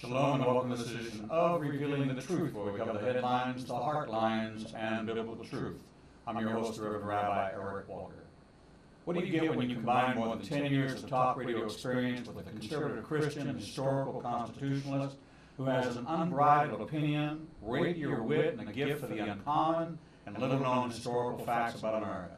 Shalom and welcome to this edition of Revealing the Truth, where we cover the headlines, the heart lines, and biblical truth. I'm your host, the Reverend Rabbi Hart Walker. What do you get when you combine more than 10 years of talk radio experience with a conservative Christian, historical constitutionalist who has an unbridled opinion, rapier wit, and a gift for the uncommon and little-known historical facts about America?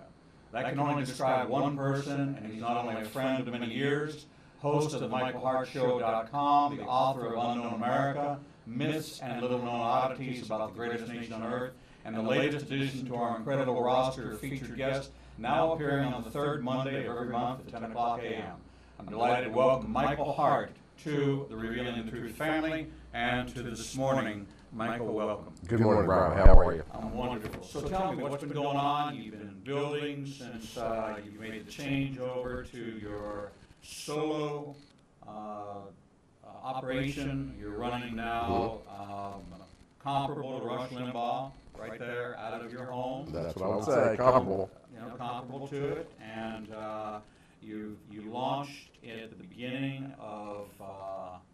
That can only describe one person, and he's not only a friend of many years, host of the MichaelHartShow.com, the author of Unknown America, Myths and Little-Known Oddities About the Greatest Nation on Earth, and the latest addition to our incredible roster of featured guests, now appearing on the third Monday of every month at 10 o'clock a.m. I'm delighted to welcome Michael Hart to the Revealing the Truth family and to This Morning. Michael, welcome. Good morning, Brian. How are you? I'm wonderful. So tell me, what's been going on? You've been building since you made the change over to your solo operation. You're running now comparable to Rush Limbaugh, right there out of your home. That's what I would say, comparable. Comparable to it. And you launched at the beginning of...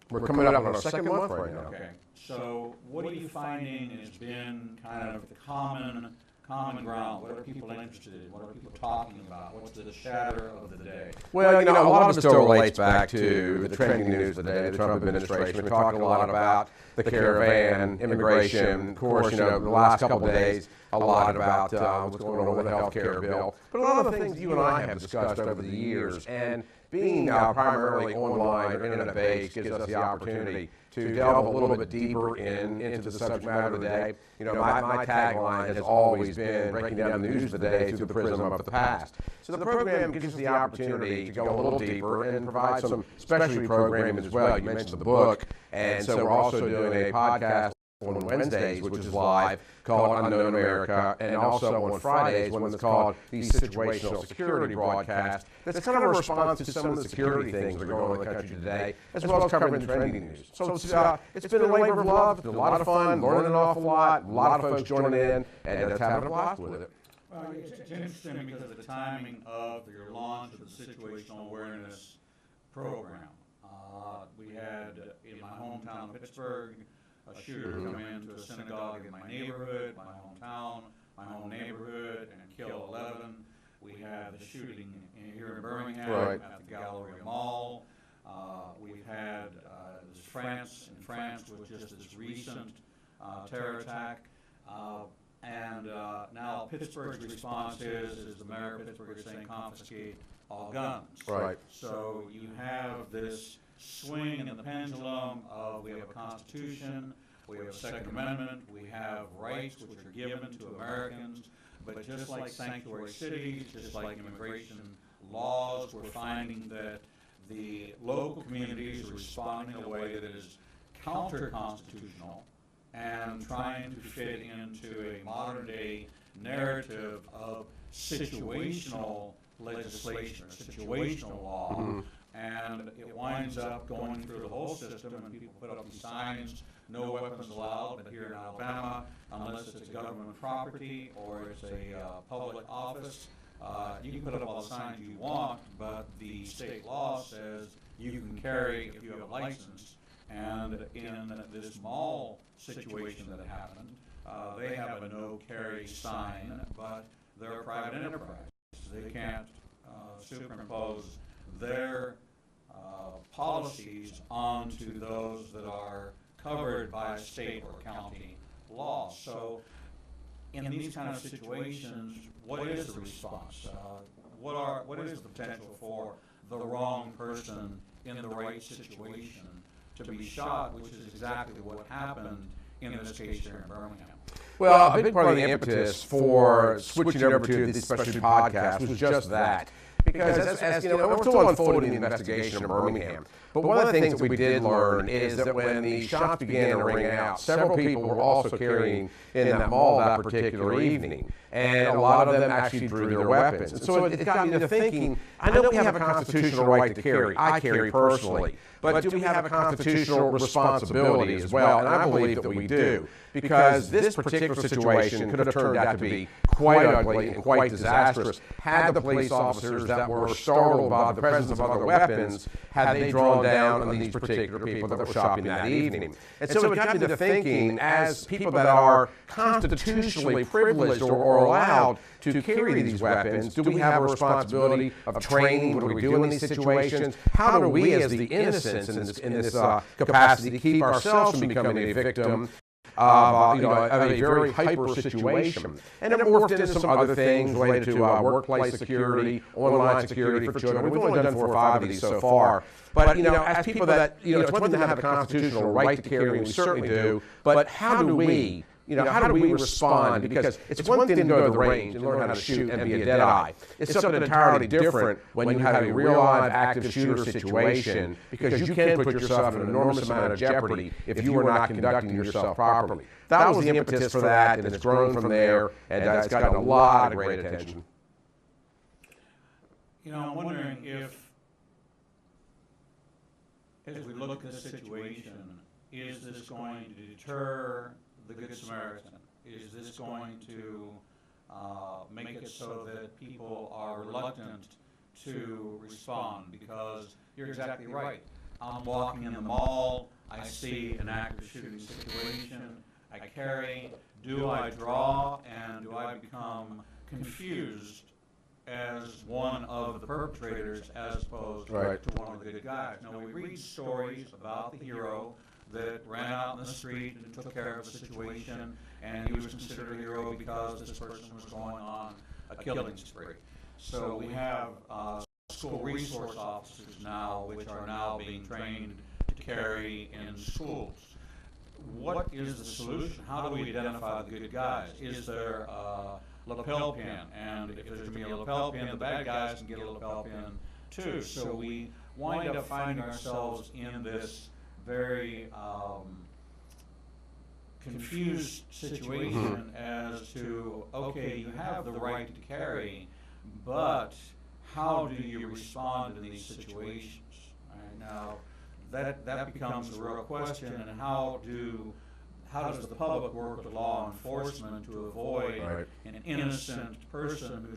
We're coming up on our second month right now. Okay. So what are you finding has been kind of the common ground? What are people interested in? What are people talking about? What's the chatter of the day? Well, a lot of it still relates back to the trending news of the day, the Trump administration. We're talking a lot about the caravan, immigration. Of course, the last couple of days, a lot about what's going on with the health care bill. But a lot of the things you and I have discussed over the years, and being primarily online or internet-based gives us the opportunity to delve a little bit deeper into the subject matter of the day. My tagline has always been breaking down the news of the day through the prism of the past. So the program gives us the opportunity to go a little deeper and provide some specialty programming as well. You mentioned the book, and so we're also doing a podcast on Wednesdays, which is live, called Unknown America, and also on Fridays, one that's called the Situational Security Broadcast. That's kind of a response to some of the security things that are going on in the country today, as well as covering the trending news. So it's been a labor of love, it's been a lot of fun, learning an awful lot, a lot of folks joining in, and having a blast with it. Well, it's interesting because of the timing of your launch of the Situational Awareness Program. We had, in my hometown of Pittsburgh, a shooter come into a synagogue in my neighborhood, my hometown, my home neighborhood, and kill 11. We had the shooting here in Birmingham at the Galleria Mall. We've had France with just this recent terror attack. And now Pittsburgh's response is the mayor of Pittsburgh is saying confiscate all guns. Right. So you have this swing in the pendulum of we have a Constitution, we have a Second Amendment, we have rights which are given to Americans, but just like sanctuary cities, just like immigration laws, we're finding that the local communities are responding in a way that is counter-constitutional and trying to fit into a modern-day narrative of situational legislation or situational law. Mm-hmm. And it winds up going through the whole system, and people put up these signs, no weapons allowed, but here in Alabama, unless it's a government property or it's a public office, you can put up all the signs you want, but the state law says you can carry if you have a license. And in this mall situation that happened, they have a no-carry sign, but they're a private enterprise. They can't superimpose their policies onto those that are covered by state or county law. So in these kind of situations, what is the response? What is the potential for the wrong person in the right situation to be shot, which is exactly what happened in this case here in Birmingham? Well, a big part of the impetus for switching over to this specialty podcast was just that. Because as we're still unfolding the investigation in Birmingham. But one of the things that we did learn is that when the shots began to ring out, several people were also carrying in that mall that particular evening. And a lot of them actually drew their weapons. And so it got me to thinking, I know we have a constitutional right to carry. I carry personally. But do we have a constitutional responsibility as well? And I believe that we do. Because this particular situation could have turned out to be quite ugly and quite disastrous had the police officers that that were startled by the presence of other weapons had they drawn down on these particular people that were shopping that evening. And so it got me to thinking, as people that are constitutionally privileged or allowed to carry these weapons, do we have a responsibility of training? What do we do in these situations? How do we, as the innocents in this capacity, keep ourselves from becoming a victim of a very hyper situation? And it morphed into some other things related to workplace security, online security for children. We've only done 4 or 5 of these so far. But, as people that, it's one thing to have a constitutional right to carry, and we certainly do, but how do we, how do we respond? Because it's one thing to go to the range and learn how to shoot and be a deadeye. It's something entirely different when you have a real live active shooter situation, because you can put yourself in an enormous amount of jeopardy if you are not conducting yourself properly. That was the impetus for that, and it's grown from there, and it's gotten a lot of great attention. I'm wondering if, as we look at this situation, is this going to deter the Good Samaritan? Is this going to make it so that people are reluctant to respond? Because you're exactly right. I'm walking in the mall, I see an active shooting situation, I carry, do I draw, and do I become confused as one of the perpetrators as opposed to one of the good guys? Now, we read stories about the hero that ran out in the street and took care of the situation, and he was considered a hero because this person was going on a killing spree. So we have school resource officers now, which are now being trained to carry in schools. What is the solution? How do we identify the good guys? Is there a lapel pin? And if there's going to be a lapel pin, the bad guys can get a lapel pin too. So we wind up finding ourselves in this very confused situation as to, okay, you have the right to carry, but how do you respond in these situations? All right, now, that becomes a real question, and how does the public work with law enforcement to avoid an innocent person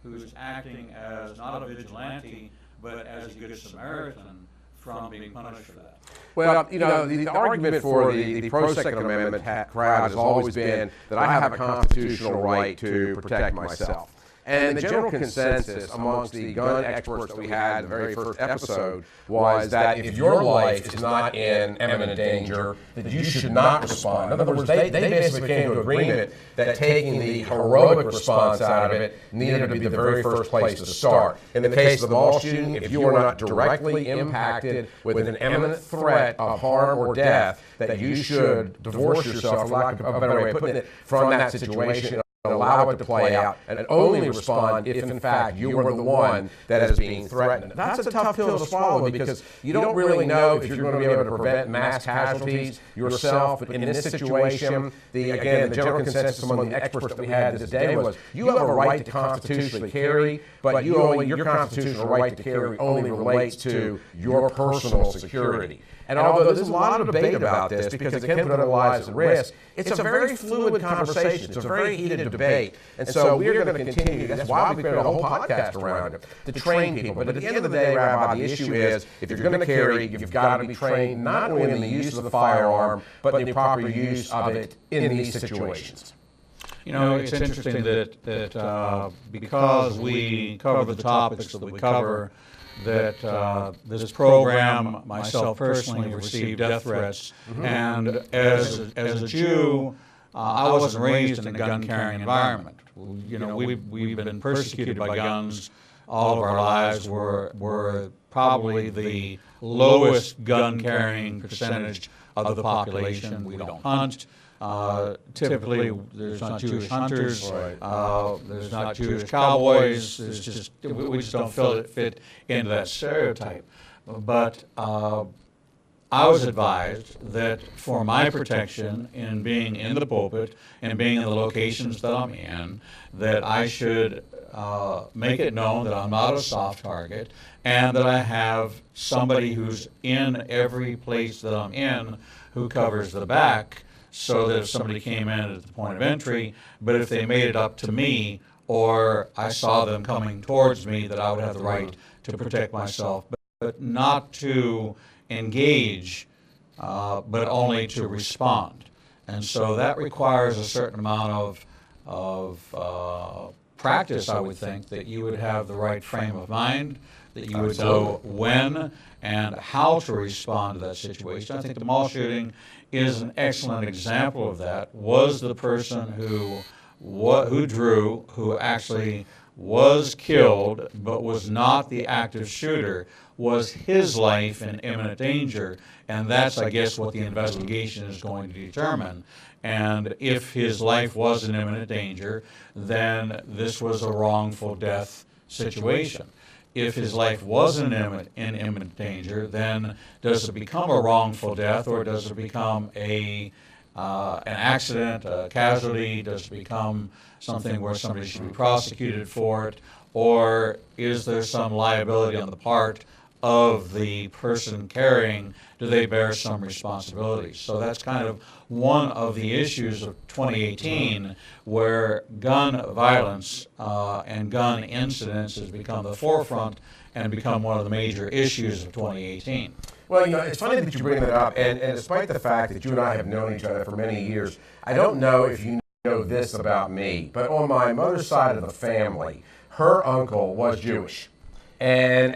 who's acting as not a vigilante, but as a good Samaritan, from being punished for that? Well, the argument for the pro-Second Amendment crowd has always been that I have a constitutional right to protect myself. And the general consensus amongst the gun experts that we had in the very first episode was that if your life is not in imminent danger, that you should not respond. In other words, they basically came to agreement that taking the heroic response out of it needed to be the very first place to start. In the case of the mall shooting, if you are not directly impacted with an imminent threat of harm or death, that you should divorce yourself, for lack of a better way of putting it, from that situation, allow it to play out, and only respond if, in fact, you are the one that is being threatened. That's a tough pill to swallow, because you don't really know if you're going to be able to prevent mass casualties yourself. But in this situation, the general consensus among the experts that we had this day was you have a right to constitutionally carry, but your constitutional right to carry only relates to your personal security. And although there's a lot of debate about this, because it can put other lives at risk, it's a very fluid conversation. It's a very heated debate. And so we're going to continue. That's why we created a whole podcast around it, to train people. But at the end of the day, Rabbi, the issue is, if you're going to carry, you've got to be trained not only in the use of the firearm, but in the proper use of it in these situations. It's interesting that because we cover the topics that we cover, that this program, myself personally, received death threats. And as a Jew, I wasn't raised in a gun-carrying environment. We've been persecuted by guns all of our lives. We're probably the lowest gun-carrying percentage of the population. We don't hunt. Typically, there's not Jewish hunters, there's not Jewish cowboys. We just don't fit into that stereotype. But I was advised that for my protection in being in the pulpit and being in the locations that I'm in, that I should make it known that I'm not a soft target, and that I have somebody who's in every place that I'm in who covers the back, so that if somebody came in at the point of entry, but if they made it up to me, or I saw them coming towards me, that I would have the right to protect myself, but not to engage, but only to respond. And so that requires a certain amount of practice, I would think, that you would have the right frame of mind, that you would know when and how to respond to that situation. I think the mall shooting is an excellent example of that. Was the person who drew, who actually was killed, but was not the active shooter, was his life in imminent danger? And that's, I guess, what the investigation is going to determine. And if his life was in imminent danger, then this was a wrongful death situation. If his life wasn't in imminent danger, then does it become a wrongful death, or does it become an accident, a casualty? Does it become something where somebody should be prosecuted for it? Or is there some liability on the part of the person carrying? Do they bear some responsibility? So that's kind of one of the issues of 2018, where gun violence and gun incidents has become the forefront and become one of the major issues of 2018. Well, it's funny that you bring that up, and despite the fact that you and I have known each other for many years, I don't know if you know this about me, but on my mother's side of the family, her uncle was Jewish. And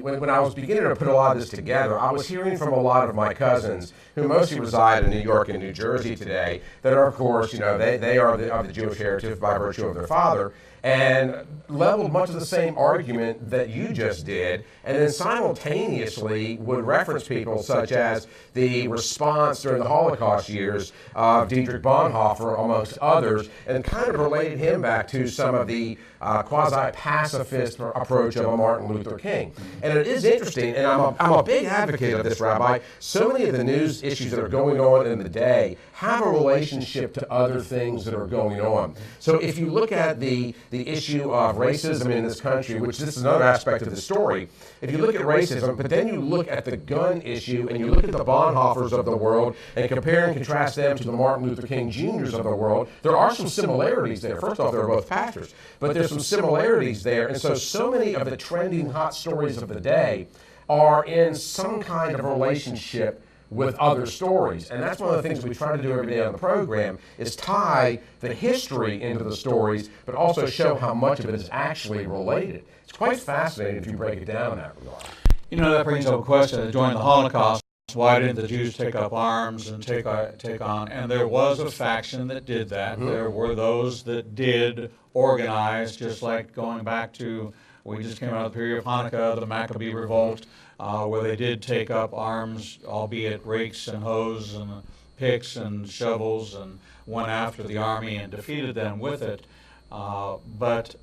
when I was beginning to put a lot of this together, I was hearing from a lot of my cousins, who mostly reside in New York and New Jersey today, that are, of course, they are of the Jewish heritage by virtue of their father, and leveled much of the same argument that you just did, and then simultaneously would reference people such as the response during the Holocaust years of Dietrich Bonhoeffer, amongst others, and kind of related him back to some of the quasi-pacifist approach of a Martin Luther King. And it is interesting, and I'm a big advocate of this, Rabbi. So many of the news issues that are going on in the day have a relationship to other things that are going on. So if you look at the issue of racism in this country, which this is another aspect of the story, if you look at racism, but then you look at the gun issue, and you look at the Bonhoeffers of the world, and compare and contrast them to the Martin Luther King Jr.'s of the world, there are some similarities there. First off, they're both pastors, but there's some similarities there. And so many of the trending hot stories of the day are in some kind of relationship with other stories. And that's one of the things we try to do every day on the program, is tie the history into the stories, but also show how much of it is actually related. It's quite fascinating if you break it down in that regard. That brings up a question. During the Holocaust, why didn't the Jews take up arms and take on? And there was a faction that did that. Mm-hmm. There were those that did organize, just like going back to, we just came out of the period of Hanukkah, the Maccabee Revolt, where they did take up arms, albeit rakes and hoes and picks and shovels, and went after the army and defeated them with it. But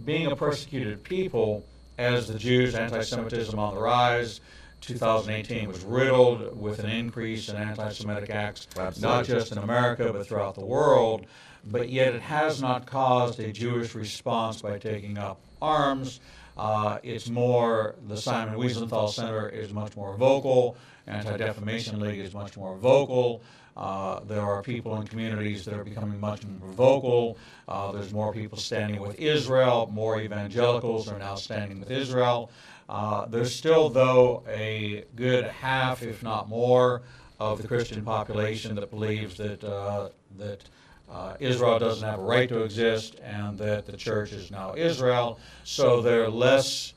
being a persecuted people, as the Jews, anti-Semitism on the rise, 2018 was riddled with an increase in anti-Semitic acts, not just in America, but throughout the world. But yet it has not caused a Jewish response by taking up arms. It's more, the Simon Wiesenthal Center is much more vocal. Anti-Defamation League is much more vocal. There are people in communities that are becoming much more vocal. There's more people standing with Israel. More evangelicals are now standing with Israel. There's still, though, a good half, if not more, of the Christian population that believes that Israel doesn't have a right to exist, and that the church is now Israel. So they're less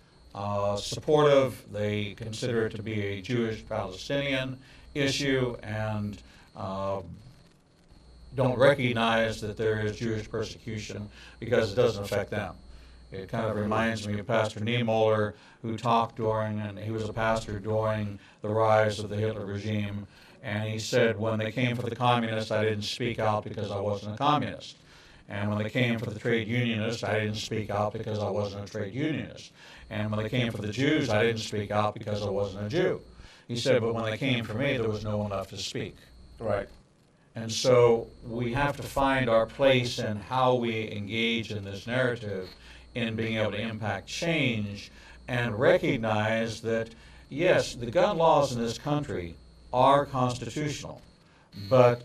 supportive. They consider it to be a Jewish-Palestinian issue, and don't recognize that there is Jewish persecution because it doesn't affect them. It kind of reminds me of Pastor Niemöller, who talked and he was a pastor during the rise of the Hitler regime, and he said, when they came for the communists, I didn't speak out because I wasn't a communist. And when they came for the trade unionists, I didn't speak out because I wasn't a trade unionist. And when they came for the Jews, I didn't speak out because I wasn't a Jew. He said, but when they came for me, there was no one left to speak. Right. And so we have to find our place in how we engage in this narrative, in being able to impact change, and recognize that, yes, the gun laws in this country are constitutional, but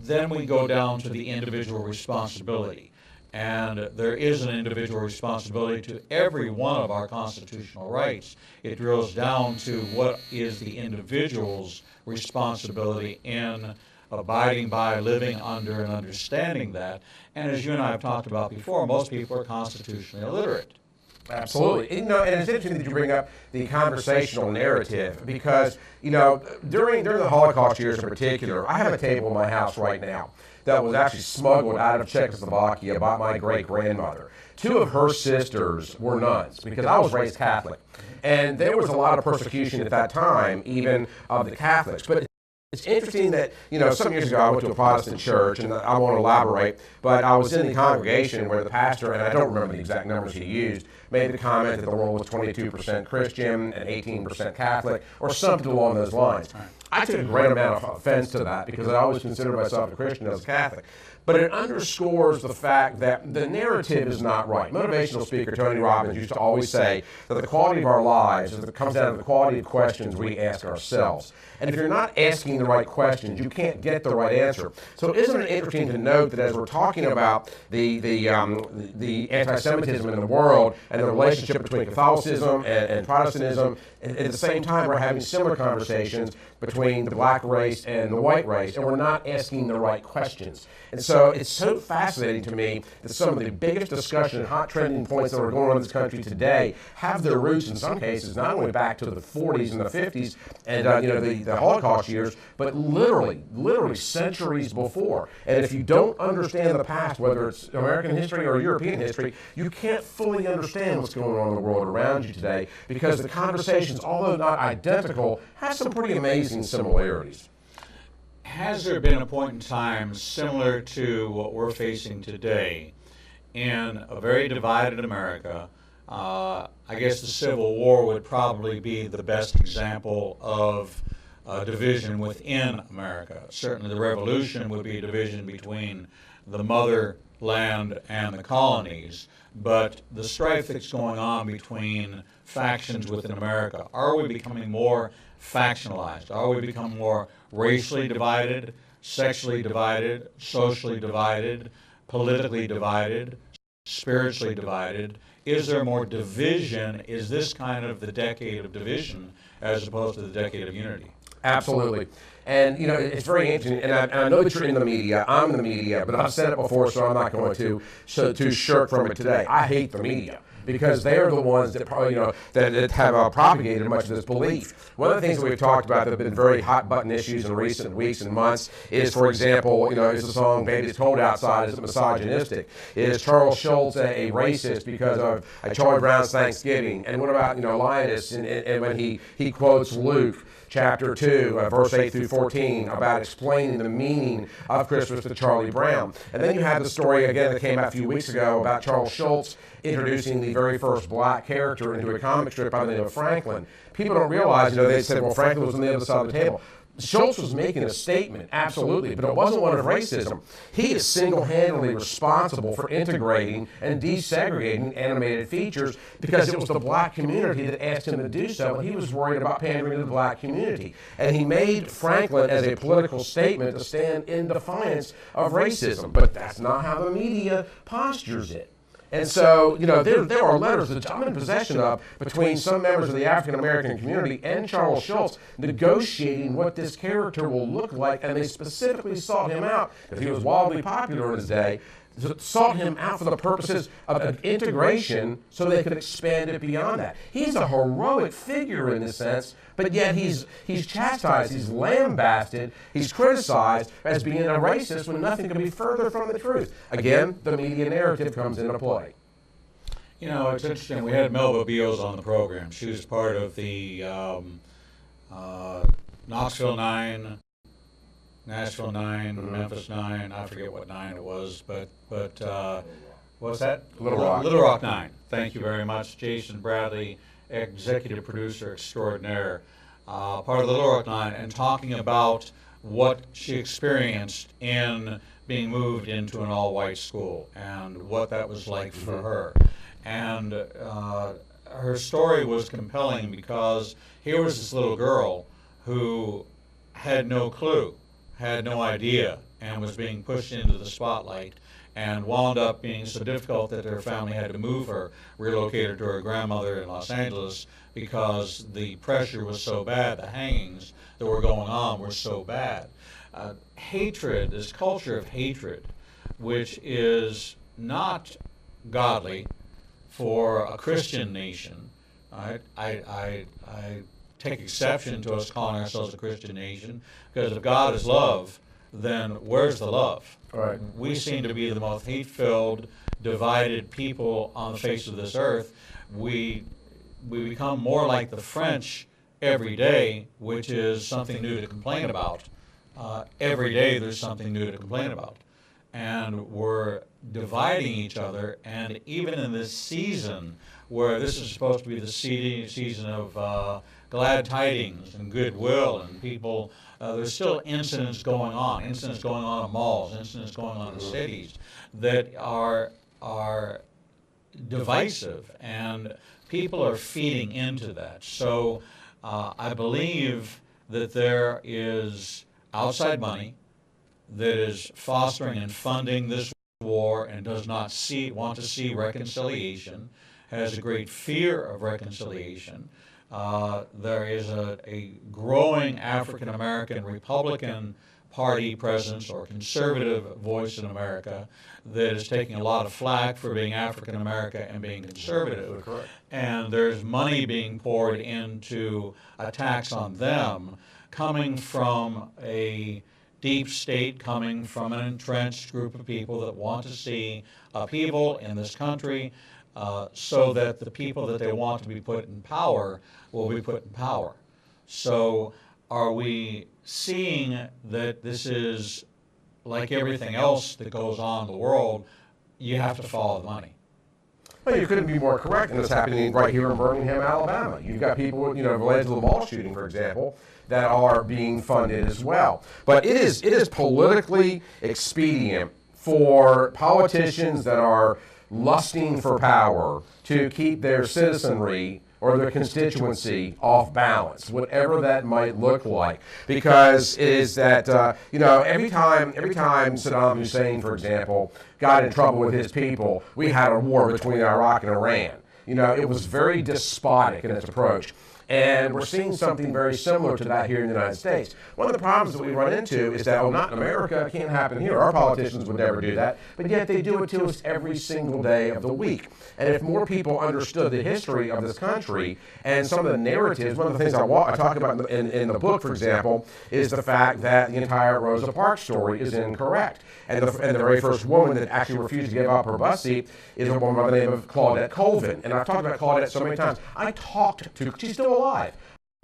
then we go down to the individual responsibility. And there is an individual responsibility to every one of our constitutional rights. It drills down to what is the individual's responsibility in abiding by, living under, and understanding that. And as you and I have talked about before, most people are constitutionally illiterate. Absolutely. And it's interesting that you bring up the conversational narrative because, during the Holocaust years in particular, I have a table in my house right now that was actually smuggled out of Czechoslovakia by my great-grandmother. Two of her sisters were nuns because I was raised Catholic. And there was a lot of persecution at that time, even of the Catholics. But it's interesting that, some years ago I went to a Protestant church, and I won't elaborate, but I was in the congregation where the pastor, and I don't remember the exact numbers he used, made the comment that the world was 22% Christian and 18% Catholic, or something along those lines. I took a great amount of offense to that because I always considered myself a Christian as a Catholic. But it underscores the fact that the narrative is not right. Motivational speaker Tony Robbins used to always say that the quality of our lives comes down to the quality of questions we ask ourselves. And if you're not asking the right questions, you can't get the right answer. So isn't it interesting to note that as we're talking about the anti-Semitism in the world and the relationship between Catholicism and Protestantism, at the same time we're having similar conversations between the black race and the white race, and we're not asking the right questions. And so it's so fascinating to me that some of the biggest discussion and hot trending points that are going on in this country today have their roots in some cases not only back to the 40s and the 50s and the Holocaust years, but literally centuries before. And if you don't understand the past, whether it's American history or European history, you can't fully understand what's going on in the world around you today because the conversations, although not identical, have some pretty amazing similarities. Has there been a point in time similar to what we're facing today in a very divided America? I guess the Civil War would probably be the best example of division within America. Certainly the Revolution would be a division between the motherland and the colonies. But the strife that's going on between factions within America, are we becoming more factionalized? Are we becoming more racially divided, sexually divided, socially divided, politically divided, spiritually divided? Is there more division? Is this kind of the decade of division as opposed to the decade of unity? Absolutely. And, it's very interesting, and I know that you're in the media, I'm in the media, but I've said it before, so I'm not going to shirk from it today. I hate the media because they are the ones that probably, that have propagated much of this belief. One of the things that we've talked about that have been very hot-button issues in recent weeks and months is, for example, is the song Baby It's Cold Outside, is it misogynistic? Is Charles Schultz a racist because of Charlie Brown's Thanksgiving? And what about, Linus and when he quotes Luke chapter 2, verse 8 through 14, about explaining the meaning of Christmas to Charlie Brown. And then you have the story, again, that came out a few weeks ago about Charles Schultz introducing the very first black character into a comic strip by the name of Franklin. People don't realize, they said, well, Franklin was on the other side of the table. Schultz was making a statement, absolutely, but it wasn't one of racism. He is single-handedly responsible for integrating and desegregating animated features because it was the black community that asked him to do so, and he was worried about pandering to the black community. And he made Franklin as a political statement to stand in defiance of racism, but that's not how the media postures it. And so, there are letters that I'm in possession of between some members of the African-American community and Charles Schultz negotiating what this character will look like, and they specifically sought him out, because he was wildly popular in his day, sought him out for the purposes of integration so they could expand it beyond that. He's a heroic figure in this sense, but yet he's chastised, he's lambasted, he's criticized as being a racist when nothing can be further from the truth. Again, the media narrative comes into play. It's interesting. We had Melba Beals on the program. She was part of the Knoxville 9, Nashville 9, Memphis 9, I forget what 9 it was, but what's that? Little Rock. Little Rock 9. Thank you very much. Jason Bradley, executive producer extraordinaire, part of the Little Rock 9, and talking about what she experienced in being moved into an all-white school and what that was like for her. And her story was compelling because here was this little girl who had no clue, had no idea, and was being pushed into the spotlight. and wound up being so difficult that her family had to move her, relocate her to her grandmother in Los Angeles because the pressure was so bad, the hangings that were going on were so bad. Hatred, this culture of hatred, which is not godly for a Christian nation. I take exception to us calling ourselves a Christian nation, because if God is love, then where's the love? Right. We seem to be the most hate-filled, divided people on the face of this earth. We become more like the French every day, which is something new to complain about. Every day there's something new to complain about. And we're dividing each other, and even in this season, where this is supposed to be the season of glad tidings and goodwill, and people, there's still incidents going on in malls, incidents going on in cities that are divisive, and people are feeding into that. So I believe that there is outside money that is fostering and funding this war and does not want to see reconciliation, has a great fear of reconciliation. There is a growing African American Republican Party presence or conservative voice in America that is taking a lot of flack for being African American and being conservative. Correct. And there's money being poured into attacks on them, coming from a deep state, coming from an entrenched group of people that want to see upheaval in this country, so that the people that they want to be put in power will be put in power. So are we seeing that this is like everything else that goes on in the world? You have to follow the money. Well, you couldn't be more correct, and it's happening right here in Birmingham, Alabama. You've got people, related to the mall shooting, for example, that are being funded as well. But it is politically expedient for politicians that are lusting for power to keep their citizenry or their constituency off balance, whatever that might look like. Because it is that, every time Saddam Hussein, for example, got in trouble with his people, we had a war between Iraq and Iran. It was very despotic in its approach. And we're seeing something very similar to that here in the United States. One of the problems that we run into is that, not in America, it can't happen here. Our politicians would never do that, but yet they do it to us every single day of the week. And if more people understood the history of this country and some of the narratives, one of the things I talk about in the book, for example, is the fact that the entire Rosa Parks story is incorrect. And the very first woman that actually refused to give up her bus seat is a woman by the name of Claudette Colvin. And I've talked about Claudette so many times. She's still alive.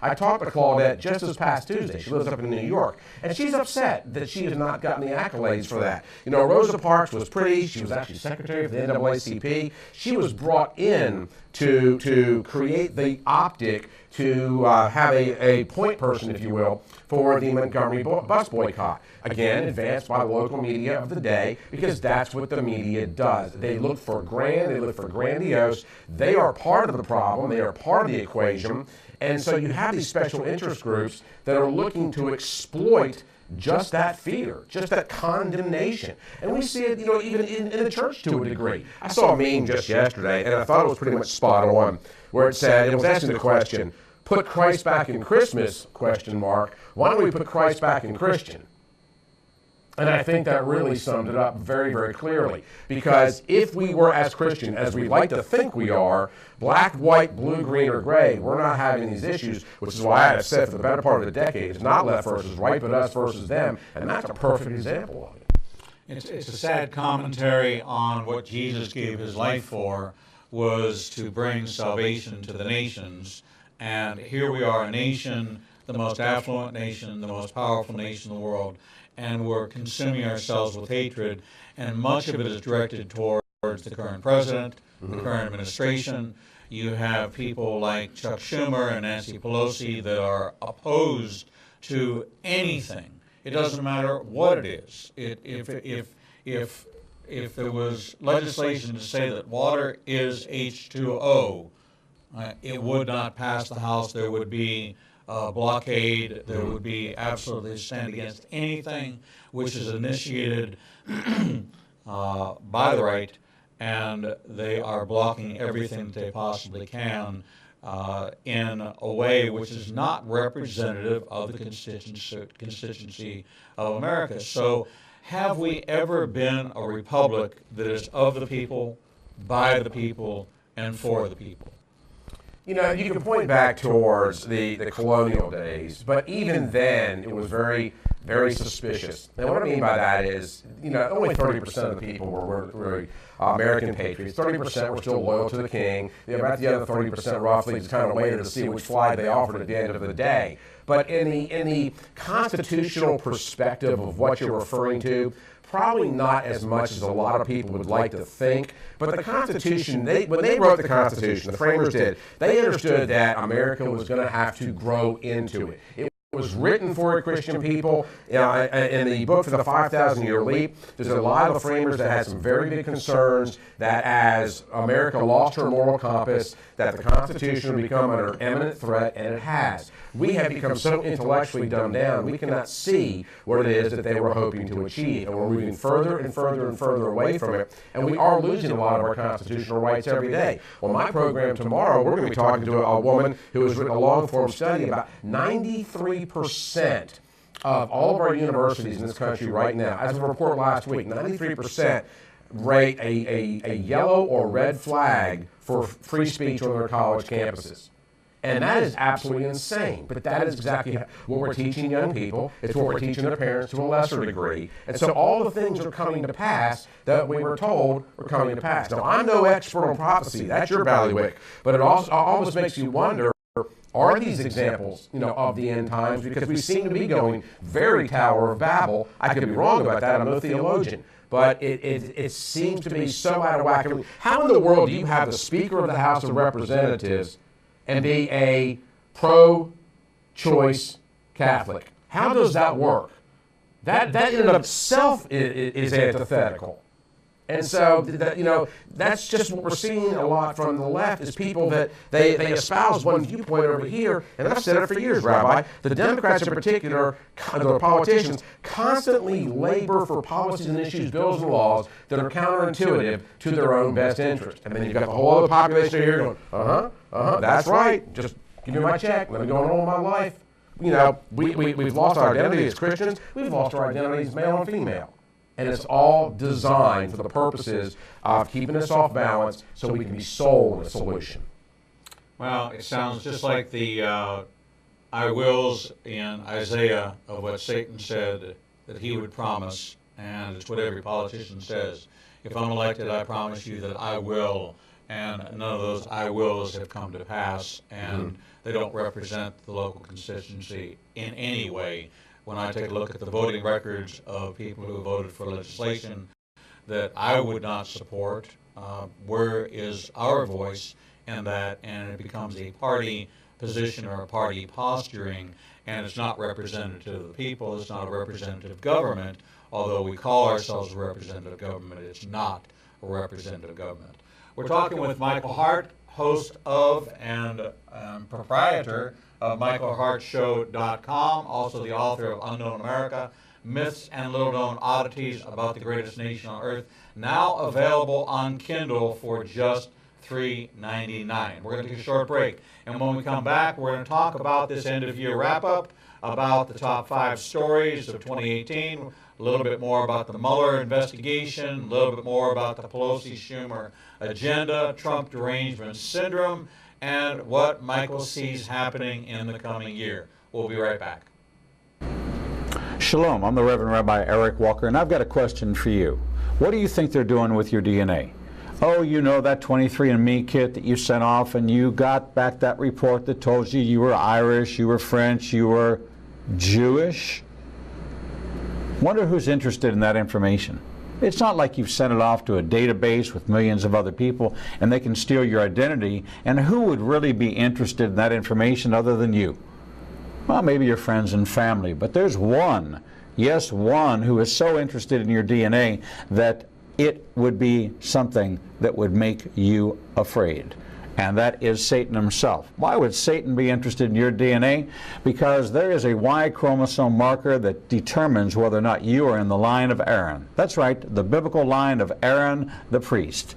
I talked to Claudette just this past Tuesday. She lives up in New York. And she's upset that she has not gotten the accolades for that. Rosa Parks was pretty. She was actually secretary of the NAACP. She was brought in to create the optic to have a point person, if you will, for the Montgomery bus boycott. Again, advanced by the local media of the day, because that's what the media does. They look for grand, they look for grandiose. They are part of the problem. They are part of the equation. And so you have these special interest groups that are looking to exploit just that fear, just that condemnation. And we see it, even in the church to a degree. I saw a meme just yesterday, and I thought it was pretty much spot on, where it was asking the question, put Christ back in Christmas, ? Why don't we put Christ back in Christian? And I think that really summed it up very, very clearly. Because if we were as Christian as we like to think we are, black, white, blue, green, or gray, we're not having these issues, which is why I have said for the better part of the decade, it's not left versus right, but us versus them. And that's a perfect example of it. It's a sad commentary on what Jesus gave his life for, was to bring salvation to the nations. And here we are, a nation, the most affluent nation, the most powerful nation in the world, and we're consuming ourselves with hatred, and much of it is directed towards the current president, the current administration. You have people like Chuck Schumer and Nancy Pelosi that are opposed to anything. It doesn't matter what it is. If there was legislation to say that water is H2O, it would not pass the House. There would be blockade. There would be absolutely stand against anything which is initiated by the right, and they are blocking everything that they possibly can in a way which is not representative of the constituency of America. So have we ever been a republic that is of the people, by the people, and for the people? You know, you can point back towards the colonial days, but even then it was very, very suspicious. And what I mean by that is, you know, only 30% of the people were American patriots. 30% were still loyal to the king. About the other 30% roughly just kind of waited to see which flag they offered at the end of the day. But in the constitutional perspective of what you're referring to, probably not as much as a lot of people would like to think. But the Constitution, when they wrote the Constitution, the framers did, they understood that America was going to have to grow into it. It was written for Christian people. In the book for the 5,000-Year Leap, there's a lot of the framers that had some very big concerns that as America lost her moral compass, that the Constitution would become under imminent threat, and it has. We have become so intellectually dumbed down, we cannot see what it is that they were hoping to achieve, and we're moving further and further and further away from it, and we are losing a lot of our constitutional rights every day. On my program tomorrow, we're going to be talking to a woman who has written a long-form study about 93% of all of our universities in this country right now, as of a report last week, 93% rate a yellow or red flag for free speech on their college campuses. And that is absolutely insane. But that is exactly what we're teaching young people. It's what we're teaching their parents to a lesser degree. And so all the things are coming to pass that we were told were coming to pass. Now, I'm no expert on prophecy. That's your bailiwick. But it also almost makes you wonder, are these examples, you know, of the end times? Because we seem to be going very Tower of Babel. I could be wrong about that. I'm no theologian. But it seems to be so out of whack. I mean, how in the world do you have the Speaker of the House of Representatives and be a pro-choice Catholic? How does that work? That in and of itself is antithetical. And so, you know, that's just what we're seeing a lot from the left is people that they espouse one viewpoint over here, and I've said it for years, Rabbi. The Democrats in particular, the politicians, constantly labor for policies and issues, bills and laws that are counterintuitive to their own best interest. And then you've got the whole other population here going, that's right, just give me my check, let me go on with my life. You know, we've lost our identity as Christians, we've lost our identity as male and female. And it's all designed for the purposes of keeping us off balance so we can be sold a solution. Well, it sounds just like the I wills in Isaiah of what Satan said that he would promise, and it's what every politician says. If I'm elected, I promise you that I will, and none of those I wills have come to pass, and they don't represent the local constituency in any way. When I take a look at the voting records of people who voted for legislation that I would not support, where is our voice in that? And it becomes a party position or a party posturing, and it's not representative of the people, it's not a representative government. Although we call ourselves a representative government, it's not a representative government. We're talking with Michael Hart, host of and proprietor of MichaelHartShow.com, also the author of Unknown America, Myths and Little Known Oddities About the Greatest Nation on Earth, now available on Kindle for just $3.99. We're going to take a short break, and when we come back, we're going to talk about this end-of-year wrap-up, about the top 5 stories of 2018, a little bit more about the Mueller investigation, a little bit more about the Pelosi-Schumer agenda, Trump derangement syndrome, and what Michael sees happening in the coming year. We'll be right back. Shalom, I'm the Reverend Rabbi Eric Walker, and I've got a question for you. What do you think they're doing with your DNA? Oh, you know that 23andMe kit that you sent off, and you got back that report that told you you were Irish, you were French, you were Jewish? Wonder who's interested in that information. It's not like you've sent it off to a database with millions of other people and they can steal your identity, and who would really be interested in that information other than you? Well, maybe your friends and family, but there's one, yes, one, who is so interested in your DNA that it would be something that would make you afraid. and that is Satan himself. Why would Satan be interested in your DNA? Because there is a Y chromosome marker that determines whether or not you are in the line of Aaron. That's right, the biblical line of Aaron the priest.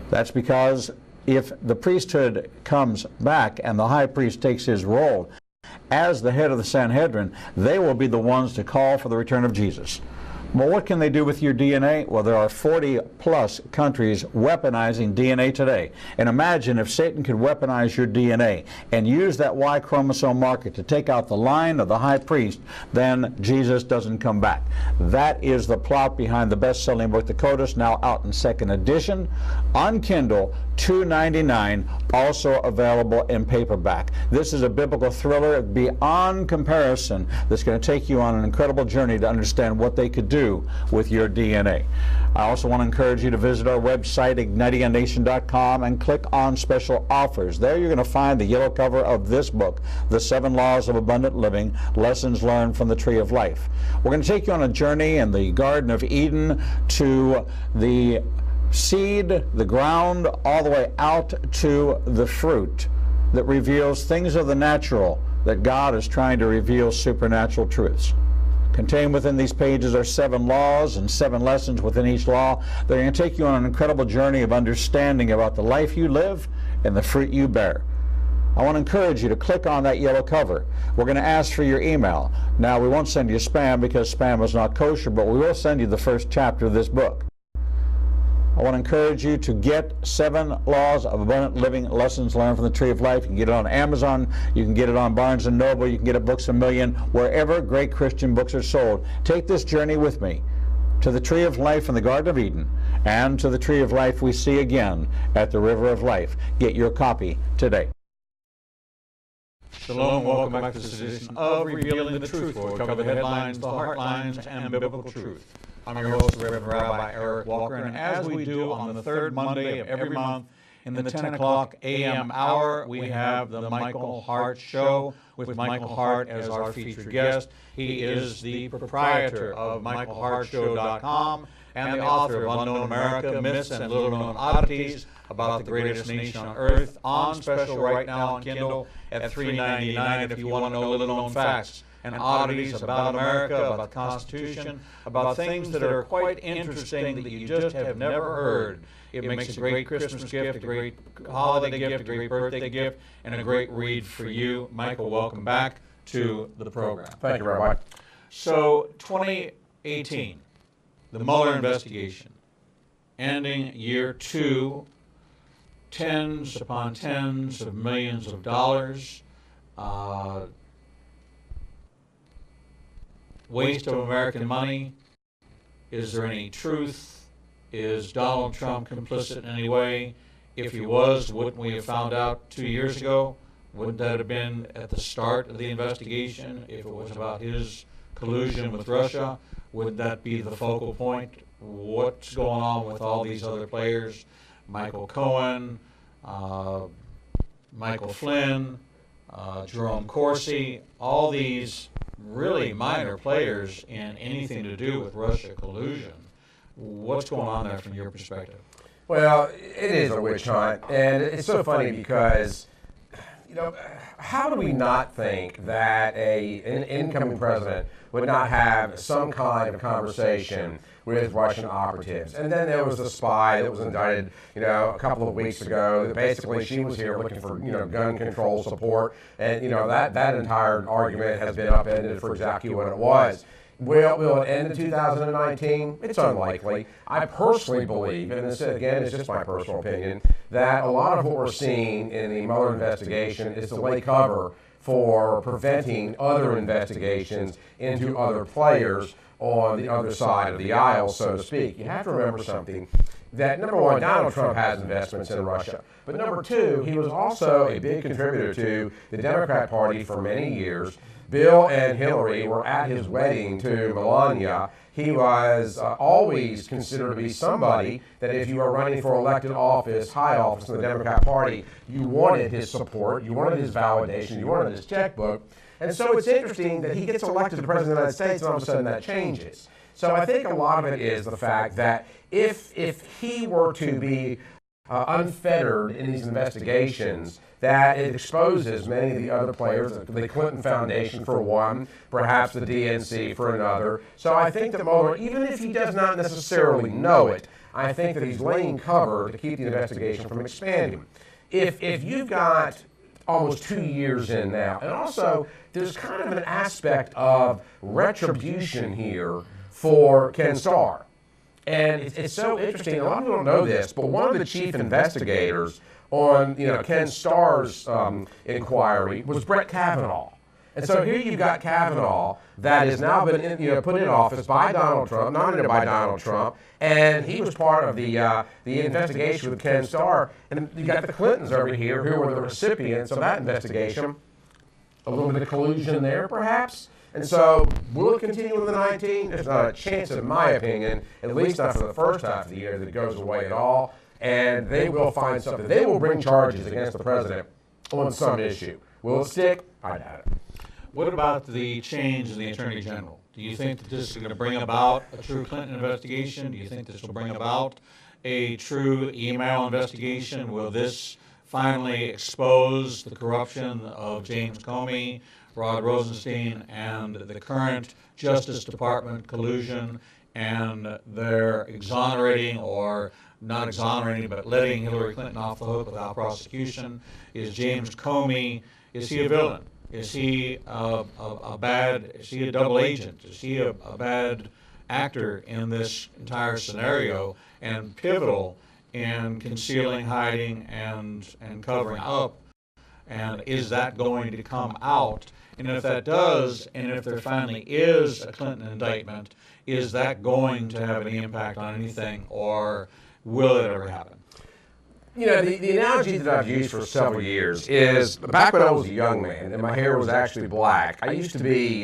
That's because if the priesthood comes back and the high priest takes his role as the head of the Sanhedrin, they will be the ones to call for the return of Jesus. Well, what can they do with your DNA? Well, there are 40-plus countries weaponizing DNA today. And imagine if Satan could weaponize your DNA and use that Y chromosome marker to take out the line of the high priest, then Jesus doesn't come back. That is the plot behind the best-selling book, The Codex, now out in second edition on Kindle, $2.99, also available in paperback. This is a biblical thriller beyond comparison that's going to take you on an incredible journey to understand what they could do with your DNA. I also want to encourage you to visit our website, ignitinganation.com, and click on special offers. There you're going to find the yellow cover of this book, The 7 Laws of Abundant Living, Lessons Learned from the Tree of Life. We're going to take you on a journey in the Garden of Eden to the seed, the ground, all the way out to the fruit that reveals things of the natural that God is trying to reveal supernatural truths. Contained within these pages are 7 laws and 7 lessons within each law. They're going to take you on an incredible journey of understanding about the life you live and the fruit you bear. I want to encourage you to click on that yellow cover. We're going to ask for your email. Now, we won't send you spam because spam is not kosher, but we will send you the first chapter of this book. I want to encourage you to get 7 Laws of Abundant Living, Lessons Learned from the Tree of Life. You can get it on Amazon. You can get it on Barnes & Noble. You can get it Books A Million, wherever great Christian books are sold. Take this journey with me to the Tree of Life in the Garden of Eden and to the Tree of Life we see again at the River of Life. Get your copy today. Shalom, welcome back to this edition of Revealing the Truth, where we cover the headlines, the heartlines, and biblical truth. I'm your host, Reverend Rabbi Hart Walker, and as we do on the third Monday of every month in the 10 o'clock a.m. hour, we have the Michael Hart Show with Michael Hart as our featured guest. He is the proprietor of MichaelHartShow.com and the author of Unknown America, Myths and Little Known Oddities about the greatest nation on earth, on special right now on Kindle at $3.99 if you want to know little known facts and oddities about America, about the Constitution, about things that are quite interesting that you just have never heard. It makes a great Christmas gift, a great holiday gift, a great birthday gift, and a great read for you. Michael, welcome back to the program. Thank you, Rabbi. So, 2018, the Mueller investigation, ending year 2, tens upon tens of millions of dollars, waste of American money. Is there any truth? Is Donald Trump complicit in any way? If he was, wouldn't we have found out 2 years ago? Wouldn't that have been at the start of the investigation if it was about his collusion with Russia? Would that be the focal point? What's going on with all these other players? Michael Cohen, Michael Flynn, Jerome Corsi, all these really minor players in anything to do with Russia collusion. What's going on there from your perspective? Well, it is a witch hunt, and it's so funny because, you know, how do we not think that an incoming president would not have some kind of conversation with Russian operatives? And then there was the spy that was indicted, a couple of weeks ago. That basically, she was here looking for, gun control support, and that entire argument has been upended for exactly what it was. Will it end in 2019? It's unlikely. I personally believe, and this again is just my personal opinion, that a lot of what we're seeing in the Mueller investigation is to lay cover for preventing other investigations into other players on the other side of the aisle, so to speak. You have to remember something, that number one, Donald Trump has investments in Russia. But number two, he was also a big contributor to the Democrat Party for many years. Bill and Hillary were at his wedding to Melania. He was always considered to be somebody that if you were running for elected office, high office in the Democrat Party, you wanted his support, you wanted his validation, you wanted his checkbook. And so it's interesting that he gets elected to President of the United States and all of a sudden that changes. So I think a lot of it is the fact that if he were to be unfettered in these investigations that it exposes many of the other players, the Clinton Foundation for one, perhaps the DNC for another. So I think that Mueller, even if he does not necessarily know it, I think that he's laying cover to keep the investigation from expanding. If you've got almost 2 years in now, and also there's kind of an aspect of retribution here for Ken Starr. And it's so interesting. A lot of people don't know this, but one of the chief investigators on Ken Starr's inquiry was Brett Kavanaugh. And so here you've got Kavanaugh that has now been put in office by Donald Trump, nominated by Donald Trump, and he was part of the investigation with Ken Starr. And you got the Clintons over here who were the recipients of that investigation. A little bit of collusion there, perhaps. And so, will it continue in the 19? There's not a chance, in my opinion, at least not for the first half of the year, that it goes away at all. And they will find something. They will bring charges against the president on some issue. Will it stick? I doubt it. What about the change in the Attorney General? Do you think that this is going to bring about a true Clinton investigation? Do you think this will bring about a true email investigation? Will this finally expose the corruption of James Comey, Rod Rosenstein, and the current Justice Department collusion, and they're exonerating or not exonerating, but letting Hillary Clinton off the hook without prosecution? Is James Comey, is he a villain? Is he is he a double agent? Is he a bad actor in this entire scenario and pivotal in concealing, hiding, and covering up? And is that going to come out? And if that does, and if there finally is a Clinton indictment, is that going to have any impact on anything, or will it ever happen? The analogy that I've used for several years is back when I was a young man and my hair was actually black, I used to be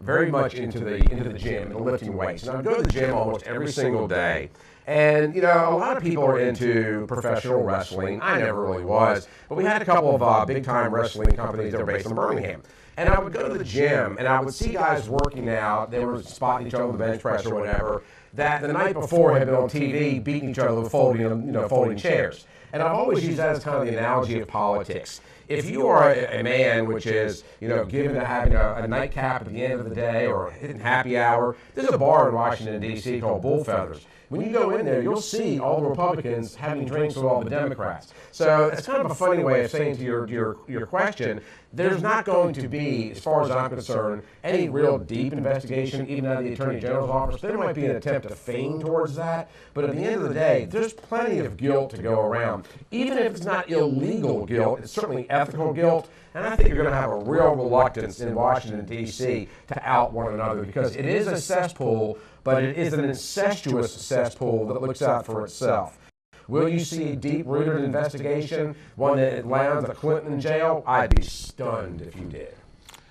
very much into the gym and lifting weights. And I would go to the gym almost every single day. And, a lot of people are into professional wrestling. I never really was. But we had a couple of big-time wrestling companies that were based in Birmingham. And I would go to the gym, and I would see guys working out. They were spotting each other with the bench press or whatever, that the night before had been on TV beating each other with folding chairs. And I've always used that as kind of the analogy of politics. If you are a man which is, given to having a nightcap at the end of the day or hitting happy hour, there's a bar in Washington, D.C. called Bull Feathers. When you go in there, you'll see all the Republicans having drinks with all the Democrats. So it's kind of a funny way of saying to your question, there's not going to be, as far as I'm concerned, any real deep investigation, even out of the Attorney General's office. There might be an attempt to feign towards that, but at the end of the day, there's plenty of guilt to go around. Even if it's not illegal guilt, it's certainly ethical guilt. And I think you're going to have a real reluctance in Washington, D.C. to out one another because it is a cesspool, but it is an incestuous cesspool that looks out for itself. Will you see a deep-rooted investigation, one that lands a Clinton in jail? I'd be stunned if you did.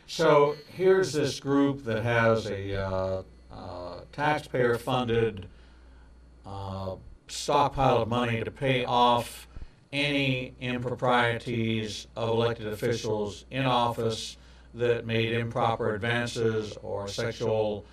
So here's this group that has a taxpayer-funded stockpile of money to pay off any improprieties of elected officials in office that made improper advances or sexual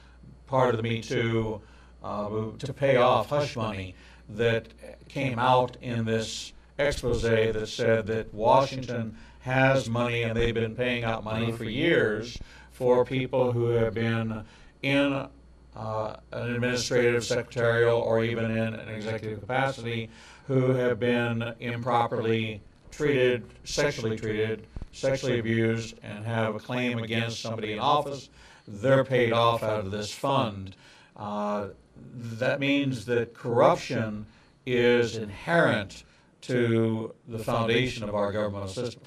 part of the Me Too to pay off hush money that came out in this expose that said that Washington has money and they've been paying out money for years for people who have been in an administrative, secretarial, or even in an executive capacity who have been improperly treated, sexually abused, and have a claim against somebody in office. They're paid off out of this fund. That means that corruption is inherent to the foundation of our governmental system.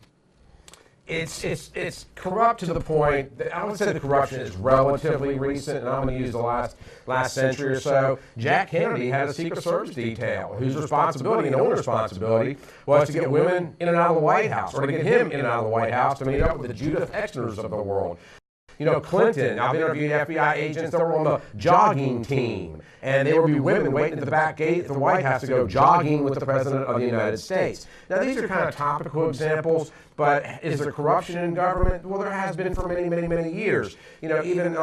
It's corrupt to the point that I would say the corruption is relatively recent, and I'm going to use the last century or so. Jack Kennedy had a Secret Service detail whose responsibility and only responsibility was to get women in and out of the White House, or to get him in and out of the White House to meet up with the Judith Exners of the world. You know, Clinton, I've interviewed FBI agents that were on the jogging team, and there would be women waiting at the back gate at the White House to go jogging with the President of the United States. Now, these are kind of topical examples, but is there corruption in government? Well, there has been for many, many, many years. You know, even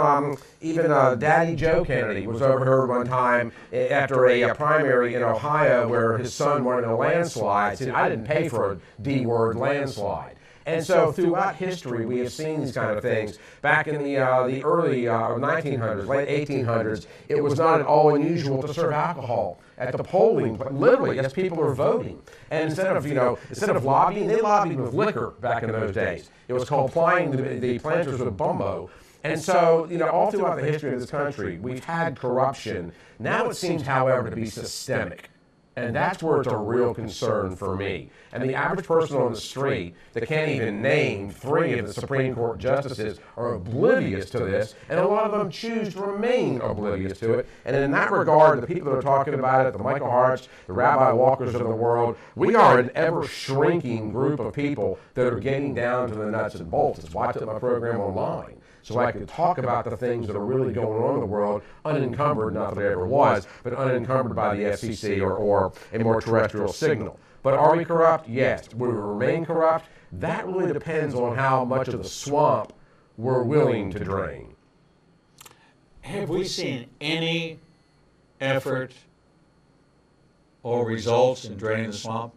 Daddy Joe Kennedy was overheard one time after a primary in Ohio where his son won in a landslide, said, "I didn't pay for a D-word landslide." And so throughout history, we have seen these kind of things. Back in the early 1900s, late 1800s, it was not at all unusual to serve alcohol at the polling, but literally as people were voting. And instead of lobbying, they lobbied with liquor back in those days. It was called plying the planters with bumbo. And so, all throughout the history of this country, we've had corruption. Now it seems, however, to be systemic. And that's where it's a real concern for me. And the average person on the street that can't even name 3 of the Supreme Court justices are oblivious to this, and a lot of them choose to remain oblivious to it. And in that regard, the people that are talking about it, the Michael Harts, the Rabbi Walkers of the world, we are an ever-shrinking group of people that are getting down to the nuts and bolts. That's why I took my program online, so I could talk about the things that are really going on in the world, unencumbered, not that there ever was, but unencumbered by the FCC or a more terrestrial signal. But are we corrupt? Yes. Will we remain corrupt? That really depends on how much of the swamp we're willing to drain. Have we seen any effort or results in draining the swamp?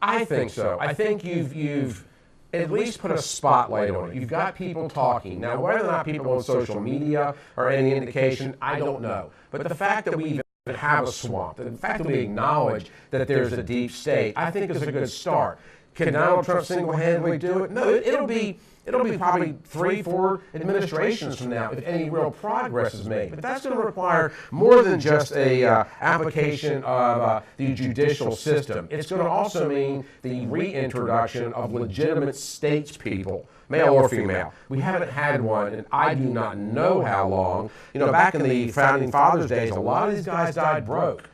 I think so. I think you've at least put a spotlight on it. You've got people talking. Now, whether or not people on social media are any indication, I don't know. But the fact that we even have a swamp, the fact that we acknowledge that there's a deep state, I think is a good start. Can Donald Trump single-handedly do it? No, it'll be probably 3-4 administrations from now if any real progress is made. But that's going to require more than just a application of the judicial system. It's going to also mean the reintroduction of legitimate statespeople, male or female. We haven't had one, and I do not know how long. Back in the Founding Fathers' days, a lot of these guys died broke.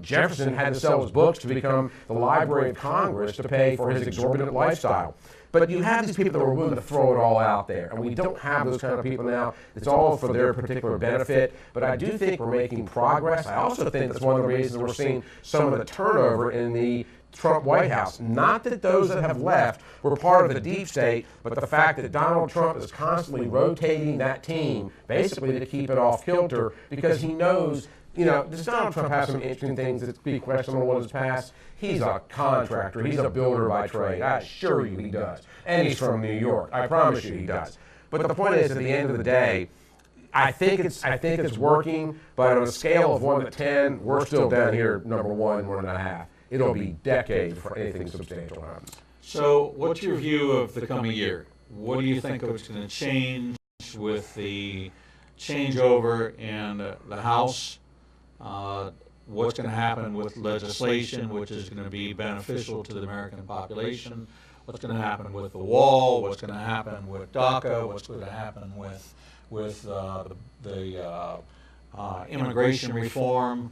Jefferson had to sell his books to become the Library of Congress to pay for his exorbitant lifestyle. But you have these people that were willing to throw it all out there, and we don't have those kind of people now. It's all for their particular benefit, but I do think we're making progress. I also think that's one of the reasons we're seeing some of the turnover in the Trump White House. Not that those that have left were part of the deep state, but the fact that Donald Trump is constantly rotating that team, basically to keep it off kilter, because he knows, does Donald Trump have some interesting things that be questionable in his past? He's a contractor. He's a builder by trade. I assure you he does. And he's from New York. I promise you he does. But the point is, at the end of the day, I think it's working, but on a scale of 1 to 10, we're still down here, number 1, 1.5. It'll be decades before anything substantial happens. So what's your view of the coming year? What do you think is going to change with the changeover in the House? What's going to happen with legislation, which is going to be beneficial to the American population? What's going to happen with the wall? What's going to happen with DACA? What's going to happen with the immigration reform?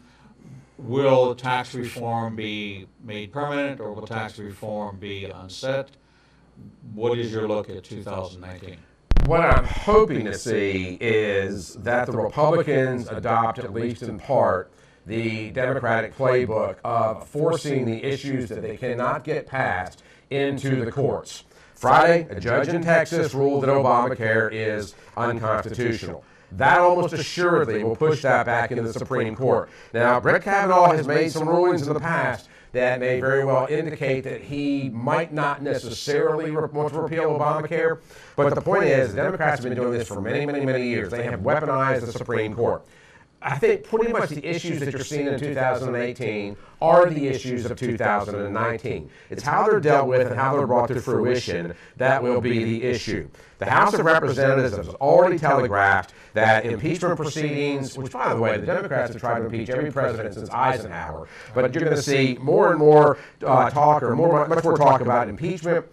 Will tax reform be made permanent, or will tax reform be unset? What is your look at 2019? What I'm hoping to see is that the Republicans adopt, at least in part, the Democratic playbook of forcing the issues that they cannot get passed into the courts. Friday, a judge in Texas ruled that Obamacare is unconstitutional. That almost assuredly will push that back into the Supreme Court. Now, Brett Kavanaugh has made some rulings in the past that may very well indicate that he might not necessarily want to repeal Obamacare. But the point is, the Democrats have been doing this for many, many, many years. They have weaponized the Supreme Court. I think pretty much the issues that you're seeing in 2018 are the issues of 2019. It's how they're dealt with and how they're brought to fruition that will be the issue. The House of Representatives has already telegraphed that impeachment proceedings, which, by the way, the Democrats have tried to impeach every president since Eisenhower, but you're going to see more and more much more talk about impeachment.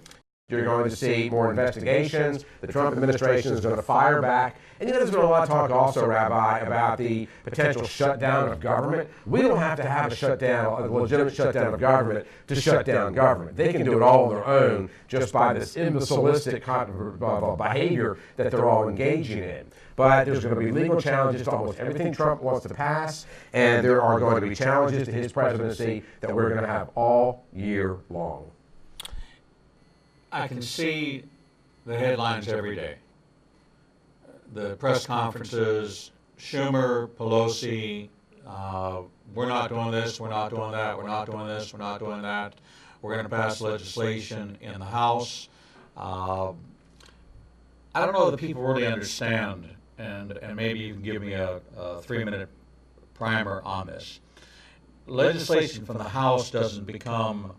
You're going to see more investigations. The Trump administration is going to fire back. And there's been a lot of talk also, Rabbi, about the potential shutdown of government. We don't have to have a legitimate shutdown of government to shut down government. They can do it all on their own just by this imbecilistic kind of behavior that they're all engaging in. But there's going to be legal challenges to almost everything Trump wants to pass, and there are going to be challenges to his presidency that we're going to have all year long. I can see the headlines every day. The press conferences, Schumer, Pelosi, we're not doing this, we're not doing that, we're not doing this, we're not doing that. We're going to pass legislation in the House. I don't know that people really understand, and maybe you can give me a 3-minute primer on this. Legislation from the House doesn't become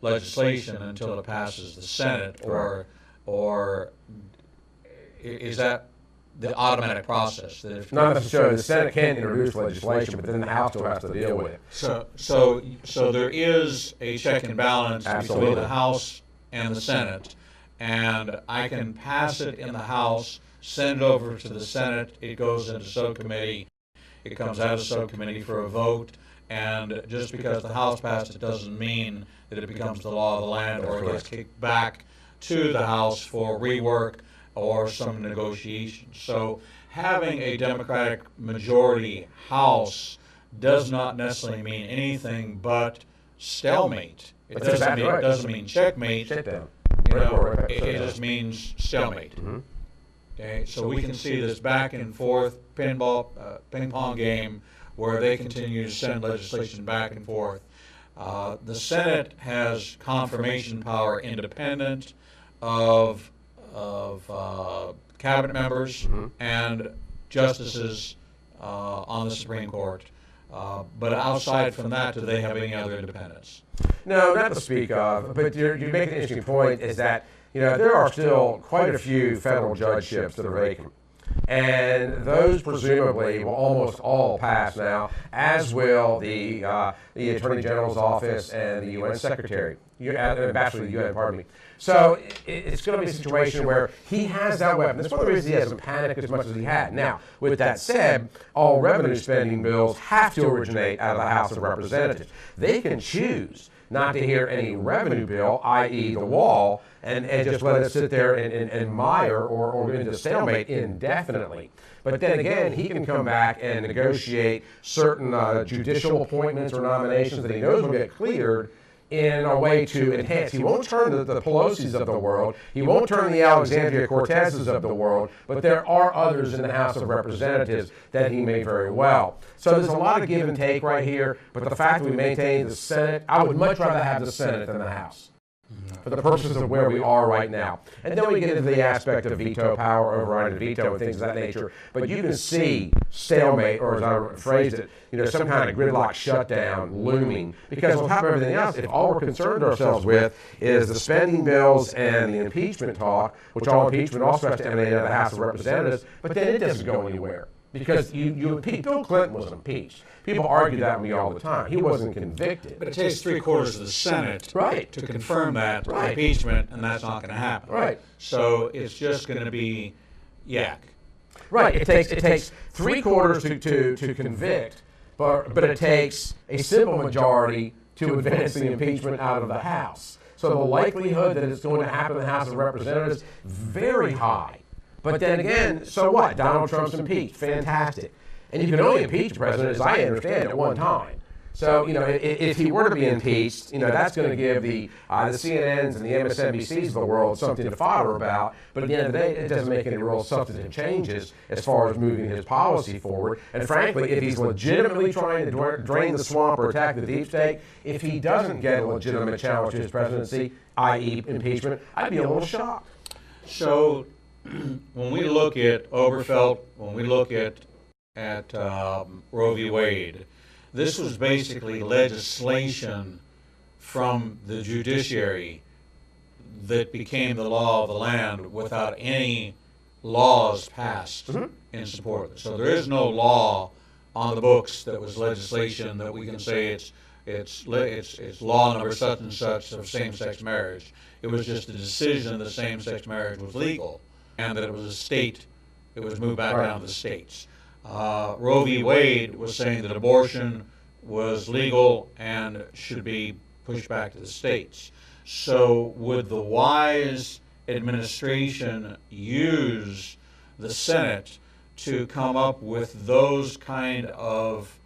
legislation until it passes the Senate, or is that the automatic process? That if Not necessarily. The Senate can introduce legislation, but then the House still has to deal with it. So there is a check and balance Absolutely. between the House and the Senate, and I can pass it in the House, send it over to the Senate, it goes into subcommittee, it comes out of subcommittee for a vote, and just because the House passed it doesn't mean that it becomes the law of the land, or it gets kicked back to the House for rework or some negotiations. So having a Democratic majority House does not necessarily mean anything but stalemate. It That's doesn't exactly mean, right. it doesn't mean checkmate. Shut down. It just means stalemate. Mm-hmm. Okay, so we can see this back and forth ping pong game where they continue to send legislation back and forth. The Senate has confirmation power independent of cabinet members and justices on the Supreme Court. But outside from that, do they have any other independence? No, not to speak of, but you make an interesting point is that, there are still quite a few federal judgeships that are vacant. And those presumably will almost all pass now, as will the Attorney General's office and the UN Secretary, Ambassador to the UN, pardon me. So it's going to be a situation where he has that weapon. That's one of the reasons he hasn't panicked as much as he had. Now, with that said, all revenue spending bills have to originate out of the House of Representatives. They can choose not to hear any revenue bill, i.e. the wall, and just let it sit there and mire or go into stalemate indefinitely. But then again, he can come back and negotiate certain judicial appointments or nominations that he knows will get cleared in a way to enhance. He won't turn the Pelosi's of the world. He won't turn the Alexandria Cortez's of the world. But there are others in the House of Representatives that he may very well. So there's a lot of give and take right here. But the fact that we maintain the Senate, I would much rather have the Senate than the House, for the purposes of where we are right now. And then we get into the aspect of veto power, overriding veto, and things of that nature. But you can see stalemate, or as I phrased it, some kind of gridlock shutdown looming. Because on top of everything else, if all we're concerned ourselves with is the spending bills and the impeachment talk, which all impeachment also has to emanate out of the House of Representatives, but then it doesn't go anywhere. Because you impeach. Bill Clinton was impeached. People argue that with me all the time. He wasn't convicted. But it takes 3/4 of the Senate to confirm that impeachment, and that's not going to happen. Right. So it's just going to be yak. Right. It takes 3/4 to convict, but it takes a simple majority to advance the impeachment out of the House. So the likelihood that it's going to happen in the House of Representatives, very high. But then again, so what? Donald Trump's impeached. Fantastic. And you can only impeach the president, as I understand, at one time. So, if he were to be impeached, that's going to give the CNNs and the MSNBCs of the world something to fodder about. But at the end of the day, it doesn't make any real substantive changes as far as moving his policy forward. And frankly, if he's legitimately trying to drain the swamp or attack the deep state, if he doesn't get a legitimate challenge to his presidency, i.e. impeachment, I'd be a little shocked. So when we look at Obergefell, when we look at Roe v. Wade, this was basically legislation from the judiciary that became the law of the land without any laws passed in support of it. So there is no law on the books that was legislation that we can say it's law number such and such of same-sex marriage. It was just a decision that same-sex marriage was legal and that it was a state it was moved back down to the states. Roe v. Wade was saying that abortion was legal and should be pushed back to the states. So would the wise administration use the Senate to come up with those kind of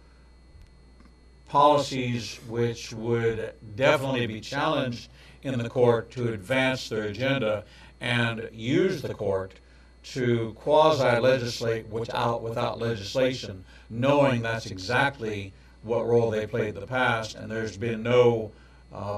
policies which would definitely be challenged in the court to advance their agenda, and use the court to quasi-legislate without legislation, knowing that's exactly what role they played in the past, and there's been no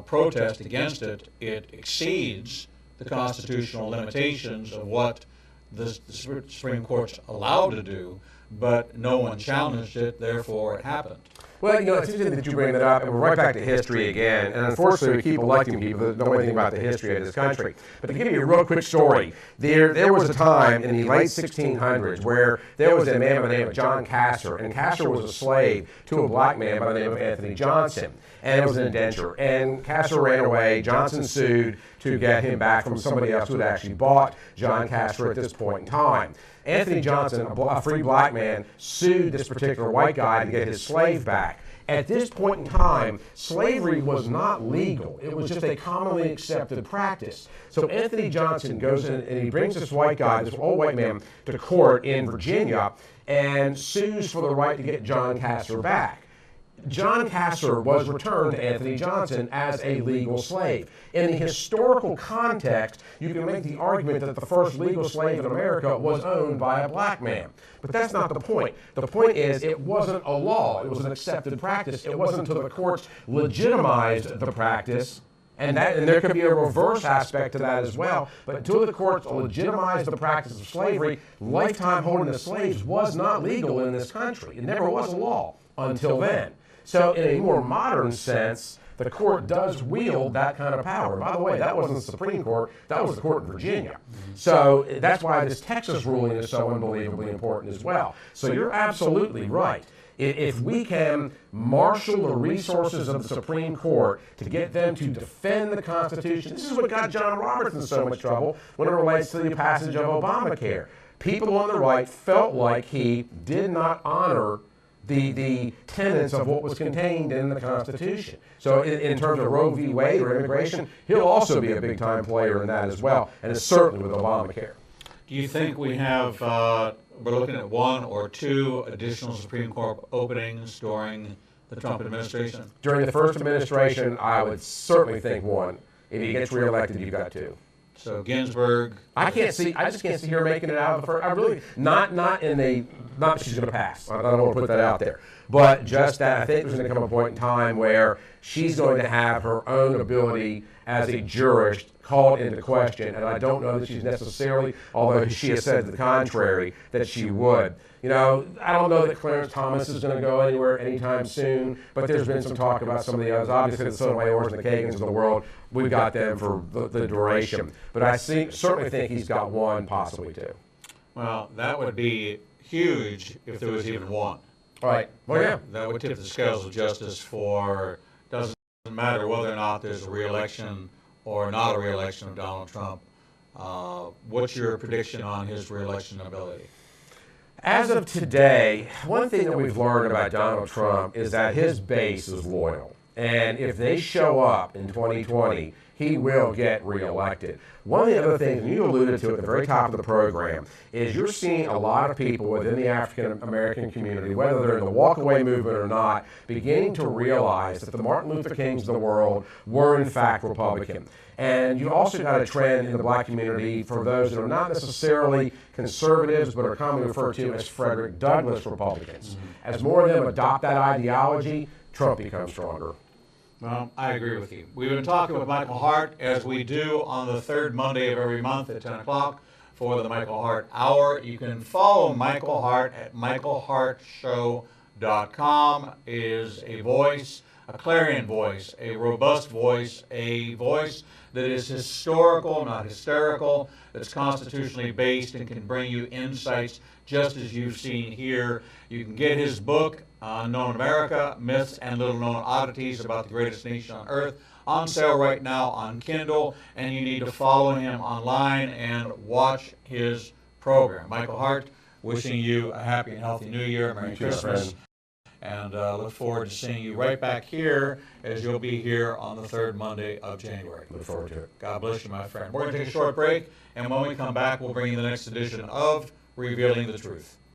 protest against it. It exceeds the constitutional limitations of what the Supreme Court's allowed to do, but no one challenged it, therefore it happened. Well, it's interesting that you bring that up, and we're right back to history again. And unfortunately, we keep electing people that know anything about the history of this country. But to give you a real quick story, there was a time in the late 1600s where there was a man by the name of John Castor, and Castor was a slave to a black man by the name of Anthony Johnson. And it was an indenture. And Castor ran away. Johnson sued to get him back from somebody else who had actually bought John Castor at this point in time. Anthony Johnson, a free black man, sued this particular white guy to get his slave back. At this point in time, slavery was not legal. It was just a commonly accepted practice. So Anthony Johnson goes in and he brings this white guy, this old white man, to court in Virginia and sues for the right to get John Castor back. John Castor was returned to Anthony Johnson as a legal slave. In the historical context, you can make the argument that the first legal slave in America was owned by a black man. But that's not the point. The point is it wasn't a law. It was an accepted practice. It wasn't until the courts legitimized the practice, and there could be a reverse aspect to that as well. But until the courts legitimized the practice of slavery, lifetime holding of slaves was not legal in this country. It never was a law until then. So in a more modern sense, the court does wield that kind of power. By the way, that wasn't the Supreme Court, that was the court in Virginia. So that's why this Texas ruling is so unbelievably important as well. So you're absolutely right. If we can marshal the resources of the Supreme Court to get them to defend the Constitution, this is what got John Roberts in so much trouble when it relates to the passage of Obamacare. People on the right felt like he did not honor the tenets of what was contained in the Constitution. So in terms of Roe v. Wade or immigration, he'll also be a big-time player in that as well, and it's certainly with Obamacare. Do you think we have, we're looking at one or two additional Supreme Court openings during the Trump administration? During the first administration, I would certainly think one. If he gets reelected, you've got two. So Ginsburg. I just can't see her making it out of the first. I really not that she's going to pass. I don't want to put that out there, but just that I think there's going to come a point in time where she's going to have her own ability as a jurist called into question, and I don't know that she's necessarily, although she has said to the contrary, that she would. I don't know that Clarence Thomas is going to go anywhere anytime soon, but there's been some talk about some of the others. Obviously, the Sotomayors and the Kagans of the world, we've got them for the duration. But I certainly think he's got one, possibly two. Well, that would be huge if there was even one. Right. Well, yeah. That would tip the scales of justice for, doesn't matter whether or not there's a re-election or not a re-election of Donald Trump. What's your prediction on his re-election ability? As of today, one thing that we've learned about Donald Trump is that his base is loyal. And if they show up in 2020, he will get reelected. One of the other things, and you alluded to at the very top of the program, is you're seeing a lot of people within the African American community, whether they're in the walkaway movement or not, beginning to realize that the Martin Luther Kings of the world were in fact Republican. And you also got a trend in the black community for those that are not necessarily conservatives, but are commonly referred to as Frederick Douglass Republicans. As more of them adopt that ideology, Trump becomes stronger. Well, I agree with you. We've been talking with Michael Hart, as we do on the third Monday of every month at 10 o'clock for the Michael Hart Hour. You can follow Michael Hart at michaelhartshow.com. It is a voice, a clarion voice, a robust voice, a voice that is historical, not hysterical, that's constitutionally based and can bring you insights just as you've seen here. You can get his book, Unknown America, Myths and Little Known Oddities About the Greatest Nation on Earth, on sale right now on Kindle, and you need to follow him online and watch his program. Michael Hart, wishing you a happy and healthy New Year, Merry too, my Christmas, friend. and look forward to seeing you right back here as you'll be here on the third Monday of January. Look forward to it. God bless you, my friend. We're going to take a short break, and when we come back, we'll bring you the next edition of Revealing the Truth.